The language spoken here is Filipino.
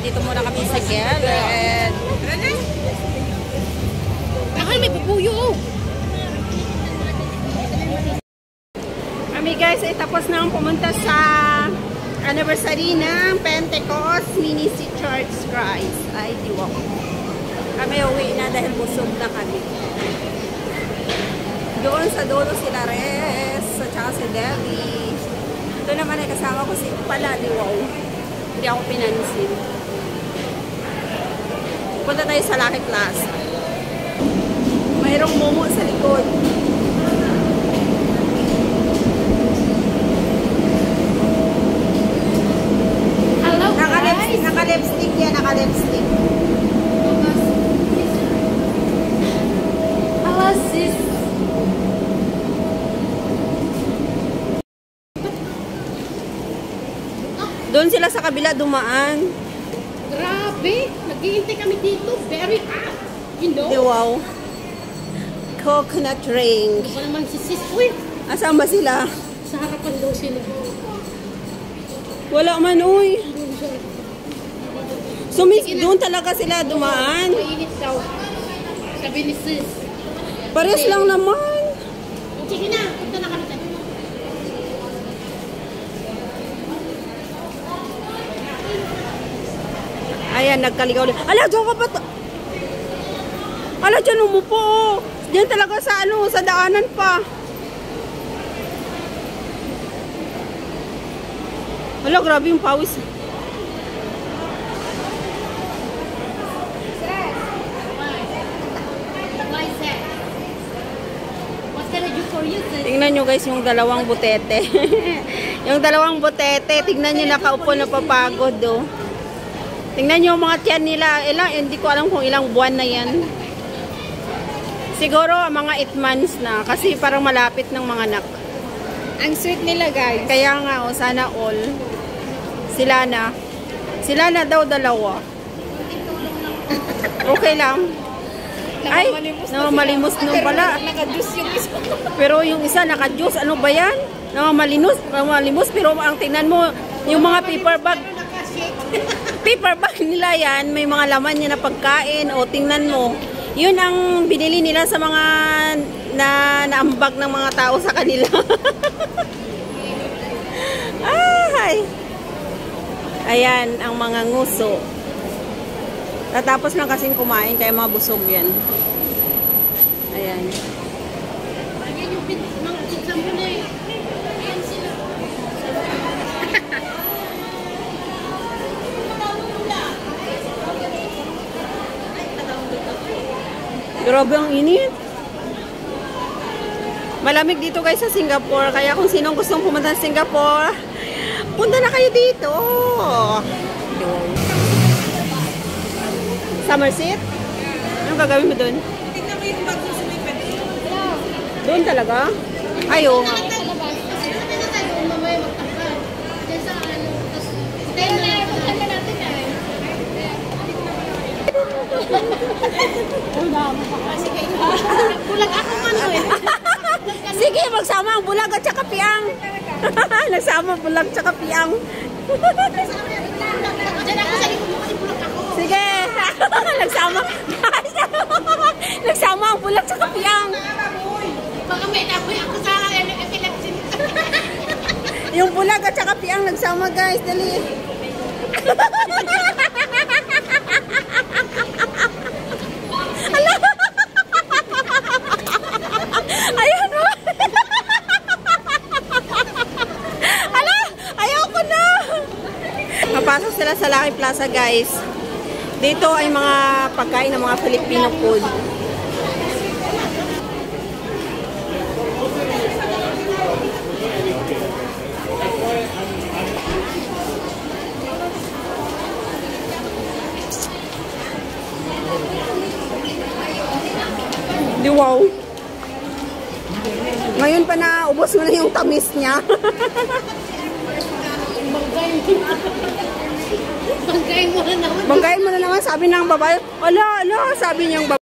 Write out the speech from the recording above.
Dito muna kami sa Gellert. Ay, may pupuyo. Kami guys ay tapos na pumunta sa anniversary ng Pentecost Mini Church Christ. Ay, diwa ko. Kami uwi na dahil busog na kami. Doon sa dulo sila Res, sa tsaka si Debbie. Ito naman ay kasama ko si pala, wow. Hindi ako pinansin. Punta tayo sa Lucky Plaza. Mayroong momo sa likod. Hello, guys. Naka-lipstick yan, naka-lipstick. Hello, sis. Doon sila sa kabila dumaan. Grabe. Naghihintay kami dito. Very hot. You know? Wow. Coconut drink. Wala naman si sis. Uy. Asan ba sila? Sa harapan daw sila. Wala man, uy. Doon siya. So, doon talaga sila dumaan. Mainit daw. Sabi ni sis. Pares lang naman. Sige na. Punta na kami. Ayan, nagkaligaw ulit. Ala, dyan ka ba? Ala, dyan umupo. Dyan talaga sa ano, sa daanan pa. Ala, grabe yung pawis. Tingnan nyo guys yung dalawang butete. Yung dalawang butete, tingnan nyo nakaupo na papagod oh. Tingnan nyo yung mga tiyan nila. Hindi ko alam kung ilang buwan na yan. Siguro mga 8 months na. Kasi parang malapit ng mga anak. Ang sweet nila guys. Kaya nga oh, sana all. Sila na. Sila na daw dalawa. Okay lang. Ay, namamalimos nung pala. Naka-juice yung isa. Pero yung isa naka-juice. Ano ba yan? Namamalimos. Pero ang tingnan mo, yung mga paper bag. Paper bag nila yan, may mga laman niya na pagkain o tingnan mo. Yun ang binili nila sa mga naambag ng mga tao sa kanila. Ay! Ayan, ang mga nguso. Tatapos lang kasing kumain, kaya mga busog yan. Ayan. Ayan yung mga pizza mo na eh. Ayan sila. Grabe ang init. Malamig dito guys sa Singapore. Kaya kung sinong gustong pumunta sa Singapore, punta na kayo dito. Summer seat? Anong gagawin mo doon? Tingnan mo yung bagong sumipad. Doon talaga? Ayaw nga. Bulag ako man eh. Sige, magsama ang bulag at saka piang. Nagsama ang bulag at saka piang. Diyan ako sa likod mo kasi bulag ako. Sige. Nagsama ang bulag at saka piang. Baka may naboy ako sa epilepsy. Yung bulag at saka piang nagsama guys. Dali. Ayan o. Ala, ayoko na. Mapasok sila sa Lucky Plaza guys. Dito ay mga pagkain ng mga Filipino food. Di wow. Ngayon pa na ubos mo na yung tamis niya. Banggain mo na naman. Banggain mo na naman, sabi ng babae. Ala, sabi niyang babae.